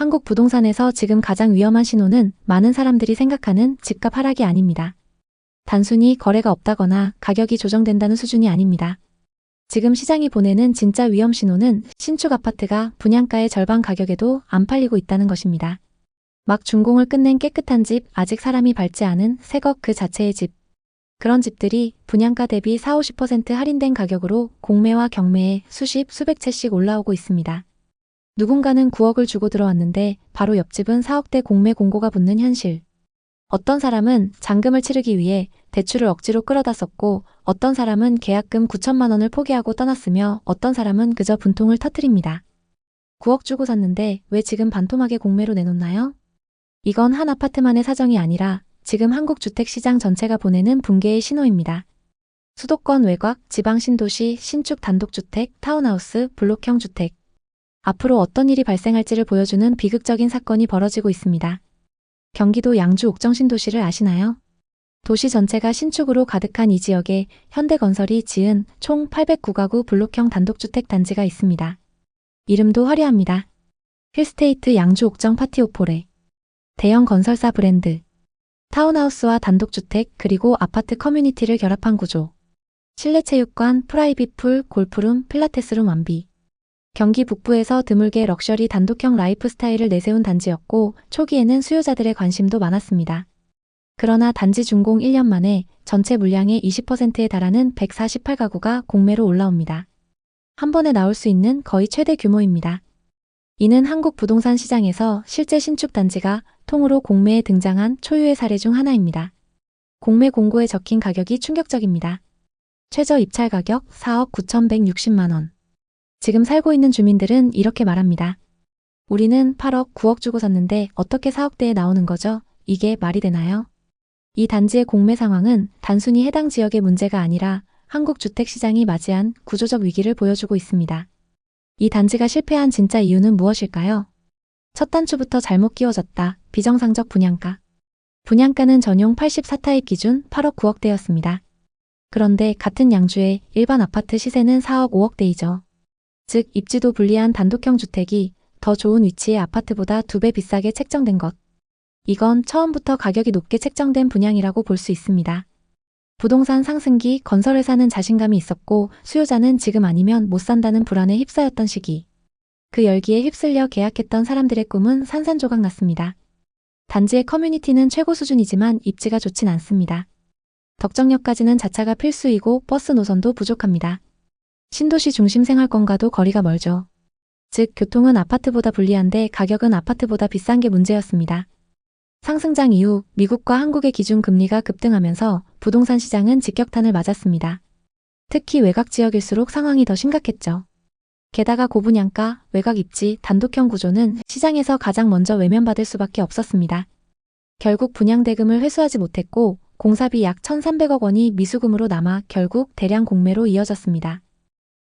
한국 부동산에서 지금 가장 위험한 신호는 많은 사람들이 생각하는 집값 하락이 아닙니다. 단순히 거래가 없다거나 가격이 조정된다는 수준이 아닙니다. 지금 시장이 보내는 진짜 위험 신호는 신축 아파트가 분양가의 절반 가격에도 안 팔리고 있다는 것입니다. 막 준공을 끝낸 깨끗한 집, 아직 사람이 밟지 않은 새것 그 자체의 집. 그런 집들이 분양가 대비 40~50% 할인된 가격으로 공매와 경매에 수십, 수백 채씩 올라오고 있습니다. 누군가는 9억을 주고 들어왔는데 바로 옆집은 4억대 공매 공고가 붙는 현실. 어떤 사람은 잔금을 치르기 위해 대출을 억지로 끌어다 썼고 어떤 사람은 계약금 9천만 원을 포기하고 떠났으며 어떤 사람은 그저 분통을 터뜨립니다. 9억 주고 샀는데 왜 지금 반토막에 공매로 내놓나요? 이건 한 아파트만의 사정이 아니라 지금 한국 주택시장 전체가 보내는 붕괴의 신호입니다. 수도권 외곽, 지방 신도시, 신축 단독주택, 타운하우스, 블록형 주택. 앞으로 어떤 일이 발생할지를 보여주는 비극적인 사건이 벌어지고 있습니다. 경기도 양주 옥정 신도시를 아시나요? 도시 전체가 신축으로 가득한 이 지역에 현대건설이 지은 총 809가구 블록형 단독주택 단지가 있습니다. 이름도 화려합니다. 힐스테이트 양주 옥정 파티오폴에 대형 건설사 브랜드, 타운하우스와 단독주택 그리고 아파트 커뮤니티를 결합한 구조. 실내 체육관, 프라이빗 풀, 골프룸, 필라테스룸 완비. 경기 북부에서 드물게 럭셔리 단독형 라이프 스타일을 내세운 단지였고 초기에는 수요자들의 관심도 많았습니다. 그러나 단지 준공 1년 만에 전체 물량의 20%에 달하는 148가구가 공매로 올라옵니다. 한 번에 나올 수 있는 거의 최대 규모입니다. 이는 한국 부동산 시장에서 실제 신축 단지가 통으로 공매에 등장한 초유의 사례 중 하나입니다. 공매 공고에 적힌 가격이 충격적입니다. 최저 입찰 가격 4억 9,160만 원. 지금 살고 있는 주민들은 이렇게 말합니다. 우리는 8억, 9억 주고 샀는데 어떻게 4억대에 나오는 거죠? 이게 말이 되나요? 이 단지의 공매 상황은 단순히 해당 지역의 문제가 아니라 한국 주택시장이 맞이한 구조적 위기를 보여주고 있습니다. 이 단지가 실패한 진짜 이유는 무엇일까요? 첫 단추부터 잘못 끼워졌다. 비정상적 분양가. 분양가는 전용 84타입 기준 8억 9억대였습니다. 그런데 같은 양주의 일반 아파트 시세는 4억 5억대이죠. 즉 입지도 불리한 단독형 주택이 더 좋은 위치의 아파트보다 2배 비싸게 책정된 것. 이건 처음부터 가격이 높게 책정된 분양이라고 볼 수 있습니다. 부동산 상승기 건설회사는 자신감이 있었고 수요자는 지금 아니면 못 산다는 불안에 휩싸였던 시기. 그 열기에 휩쓸려 계약했던 사람들의 꿈은 산산조각 났습니다. 단지의 커뮤니티는 최고 수준이지만 입지가 좋진 않습니다. 덕정역까지는 자차가 필수이고 버스 노선도 부족합니다. 신도시 중심 생활권과도 거리가 멀죠. 즉 교통은 아파트보다 불리한데 가격은 아파트보다 비싼 게 문제였습니다. 상승장 이후 미국과 한국의 기준금리가 급등하면서 부동산 시장은 직격탄을 맞았습니다. 특히 외곽 지역일수록 상황이 더 심각했죠. 게다가 고분양가, 외곽 입지, 단독형 구조는 시장에서 가장 먼저 외면받을 수밖에 없었습니다. 결국 분양대금을 회수하지 못했고 공사비 약 1,300억 원이 미수금으로 남아 결국 대량 공매로 이어졌습니다.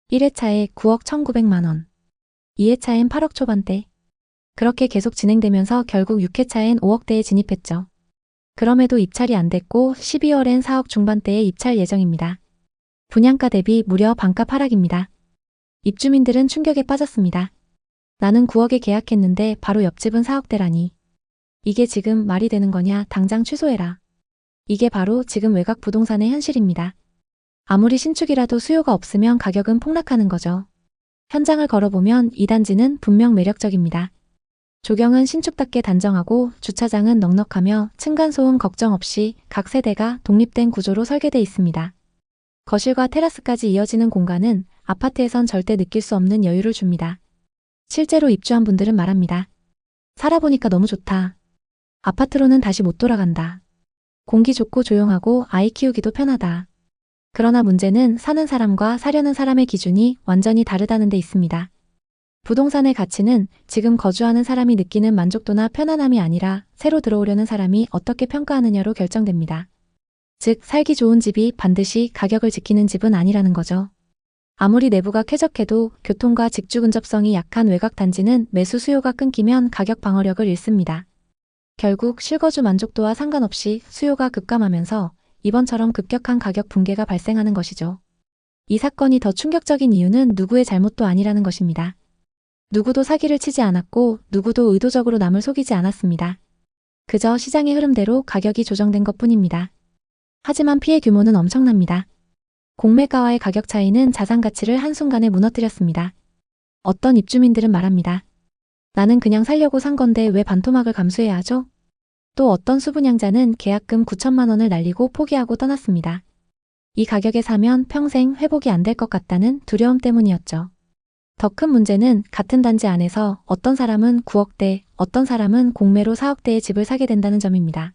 1회차에 9억 1,900만 원, 2회차엔 8억 초반대. 그렇게 계속 진행되면서 결국 6회차엔 5억대에 진입했죠. 그럼에도 입찰이 안 됐고 12월엔 4억 중반대에 입찰 예정입니다. 분양가 대비 무려 반값 하락입니다. 입주민들은 충격에 빠졌습니다. 나는 9억에 계약했는데 바로 옆집은 4억대라니. 이게 지금 말이 되는 거냐, 당장 취소해라. 이게 바로 지금 외곽 부동산의 현실입니다. 아무리 신축이라도 수요가 없으면 가격은 폭락하는 거죠. 현장을 걸어보면 이 단지는 분명 매력적입니다. 조경은 신축답게 단정하고 주차장은 넉넉하며 층간소음 걱정 없이 각 세대가 독립된 구조로 설계돼 있습니다. 거실과 테라스까지 이어지는 공간은 아파트에선 절대 느낄 수 없는 여유를 줍니다. 실제로 입주한 분들은 말합니다. 살아보니까 너무 좋다. 아파트로는 다시 못 돌아간다. 공기 좋고 조용하고 아이 키우기도 편하다. 그러나 문제는 사는 사람과 사려는 사람의 기준이 완전히 다르다는 데 있습니다. 부동산의 가치는 지금 거주하는 사람이 느끼는 만족도나 편안함이 아니라 새로 들어오려는 사람이 어떻게 평가하느냐로 결정됩니다. 즉, 살기 좋은 집이 반드시 가격을 지키는 집은 아니라는 거죠. 아무리 내부가 쾌적해도 교통과 직주 근접성이 약한 외곽 단지는 매수 수요가 끊기면 가격 방어력을 잃습니다. 결국 실거주 만족도와 상관없이 수요가 급감하면서 이번처럼 급격한 가격 붕괴가 발생하는 것이죠. 이 사건이 더 충격적인 이유는 누구의 잘못도 아니라는 것입니다. 누구도 사기를 치지 않았고 누구도 의도적으로 남을 속이지 않았습니다. 그저 시장의 흐름대로 가격이 조정된 것뿐입니다. 하지만 피해 규모는 엄청납니다. 공매가와의 가격 차이는 자산 가치를 한순간에 무너뜨렸습니다. 어떤 입주민들은 말합니다. 나는 그냥 살려고 산 건데 왜 반토막을 감수해야 하죠? 또 어떤 수분양자는 계약금 9천만 원을 날리고 포기하고 떠났습니다. 이 가격에 사면 평생 회복이 안 될 것 같다는 두려움 때문이었죠. 더 큰 문제는 같은 단지 안에서 어떤 사람은 9억대, 어떤 사람은 공매로 4억대의 집을 사게 된다는 점입니다.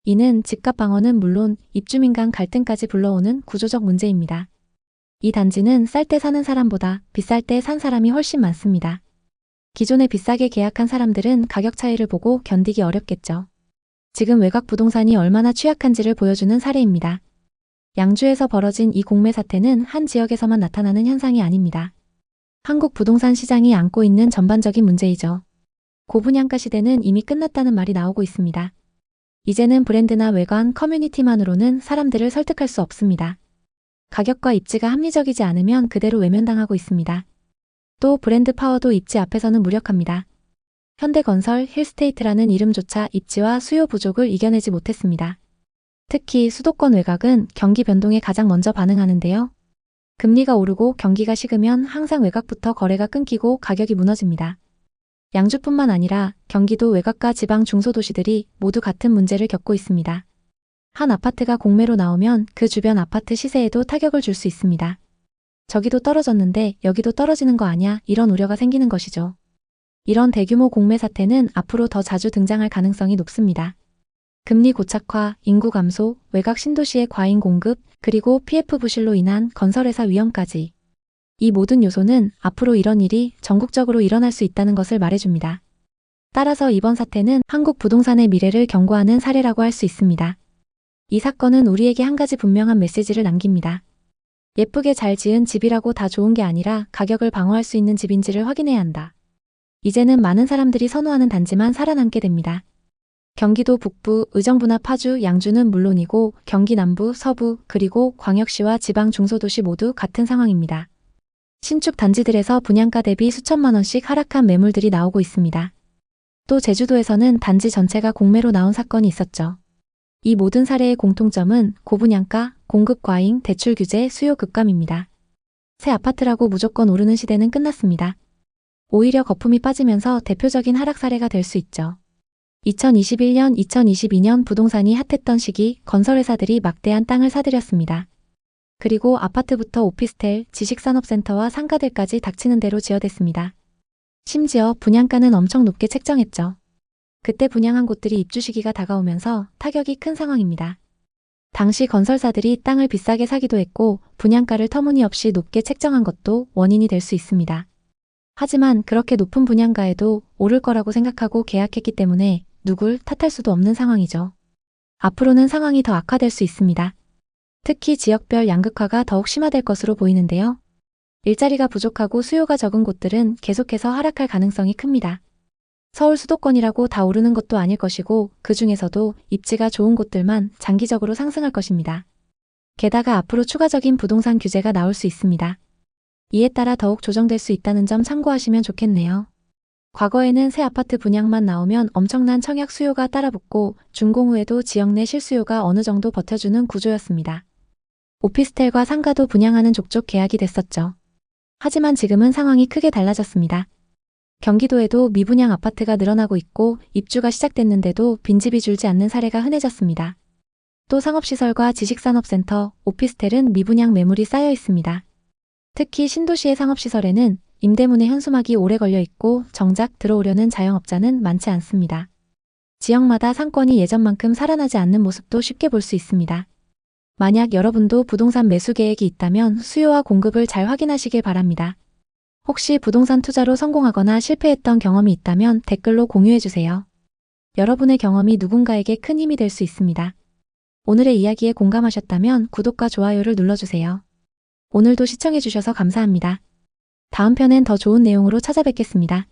이는 집값 방어는 물론 입주민 간 갈등까지 불러오는 구조적 문제입니다. 이 단지는 쌀 때 사는 사람보다 비쌀 때 산 사람이 훨씬 많습니다. 기존에 비싸게 계약한 사람들은 가격 차이를 보고 견디기 어렵겠죠. 지금 외곽 부동산이 얼마나 취약한지를 보여주는 사례입니다. 양주에서 벌어진 이 공매 사태는 한 지역에서만 나타나는 현상이 아닙니다. 한국 부동산 시장이 안고 있는 전반적인 문제이죠. 고분양가 시대는 이미 끝났다는 말이 나오고 있습니다. 이제는 브랜드나 외관, 커뮤니티만으로는 사람들을 설득할 수 없습니다. 가격과 입지가 합리적이지 않으면 그대로 외면당하고 있습니다. 또 브랜드 파워도 입지 앞에서는 무력합니다. 현대건설, 힐스테이트라는 이름조차 입지와 수요 부족을 이겨내지 못했습니다. 특히 수도권 외곽은 경기 변동에 가장 먼저 반응하는데요. 금리가 오르고 경기가 식으면 항상 외곽부터 거래가 끊기고 가격이 무너집니다. 양주뿐만 아니라 경기도 외곽과 지방 중소도시들이 모두 같은 문제를 겪고 있습니다. 한 아파트가 공매로 나오면 그 주변 아파트 시세에도 타격을 줄 수 있습니다. 저기도 떨어졌는데 여기도 떨어지는 거 아냐, 이런 우려가 생기는 것이죠. 이런 대규모 공매 사태는 앞으로 더 자주 등장할 가능성이 높습니다. 금리 고착화, 인구 감소, 외곽 신도시의 과잉 공급, 그리고 PF 부실로 인한 건설회사 위험까지. 이 모든 요소는 앞으로 이런 일이 전국적으로 일어날 수 있다는 것을 말해줍니다. 따라서 이번 사태는 한국 부동산의 미래를 경고하는 사례라고 할 수 있습니다. 이 사건은 우리에게 한 가지 분명한 메시지를 남깁니다. 예쁘게 잘 지은 집이라고 다 좋은 게 아니라 가격을 방어할 수 있는 집인지를 확인해야 한다. 이제는 많은 사람들이 선호하는 단지만 살아남게 됩니다. 경기도 북부, 의정부나 파주, 양주는 물론이고 경기 남부, 서부, 그리고 광역시와 지방 중소도시 모두 같은 상황입니다. 신축 단지들에서 분양가 대비 수천만 원씩 하락한 매물들이 나오고 있습니다. 또 제주도에서는 단지 전체가 공매로 나온 사건이 있었죠. 이 모든 사례의 공통점은 고분양가, 공급 과잉, 대출 규제, 수요 급감입니다. 새 아파트라고 무조건 오르는 시대는 끝났습니다. 오히려 거품이 빠지면서 대표적인 하락 사례가 될 수 있죠. 2021년, 2022년 부동산이 핫했던 시기 건설회사들이 막대한 땅을 사들였습니다. 그리고 아파트부터 오피스텔, 지식산업센터와 상가들까지 닥치는 대로 지어댔습니다. 심지어 분양가는 엄청 높게 책정했죠. 그때 분양한 곳들이 입주 시기가 다가오면서 타격이 큰 상황입니다. 당시 건설사들이 땅을 비싸게 사기도 했고 분양가를 터무니없이 높게 책정한 것도 원인이 될 수 있습니다. 하지만 그렇게 높은 분양가에도 오를 거라고 생각하고 계약했기 때문에 누굴 탓할 수도 없는 상황이죠. 앞으로는 상황이 더 악화될 수 있습니다. 특히 지역별 양극화가 더욱 심화될 것으로 보이는데요. 일자리가 부족하고 수요가 적은 곳들은 계속해서 하락할 가능성이 큽니다. 서울 수도권이라고 다 오르는 것도 아닐 것이고 그 중에서도 입지가 좋은 곳들만 장기적으로 상승할 것입니다. 게다가 앞으로 추가적인 부동산 규제가 나올 수 있습니다. 이에 따라 더욱 조정될 수 있다는 점 참고하시면 좋겠네요. 과거에는 새 아파트 분양만 나오면 엄청난 청약 수요가 따라붙고 준공 후에도 지역 내 실수요가 어느 정도 버텨주는 구조였습니다. 오피스텔과 상가도 분양하는 족족 계약이 됐었죠. 하지만 지금은 상황이 크게 달라졌습니다. 경기도에도 미분양 아파트가 늘어나고 있고 입주가 시작됐는데도 빈집이 줄지 않는 사례가 흔해졌습니다. 또 상업시설과 지식산업센터, 오피스텔은 미분양 매물이 쌓여 있습니다. 특히 신도시의 상업시설에는 임대문의 현수막이 오래 걸려 있고 정작 들어오려는 자영업자는 많지 않습니다. 지역마다 상권이 예전만큼 살아나지 않는 모습도 쉽게 볼 수 있습니다. 만약 여러분도 부동산 매수 계획이 있다면 수요와 공급을 잘 확인하시길 바랍니다. 혹시 부동산 투자로 성공하거나 실패했던 경험이 있다면 댓글로 공유해주세요. 여러분의 경험이 누군가에게 큰 힘이 될 수 있습니다. 오늘의 이야기에 공감하셨다면 구독과 좋아요를 눌러주세요. 오늘도 시청해주셔서 감사합니다. 다음 편엔 더 좋은 내용으로 찾아뵙겠습니다.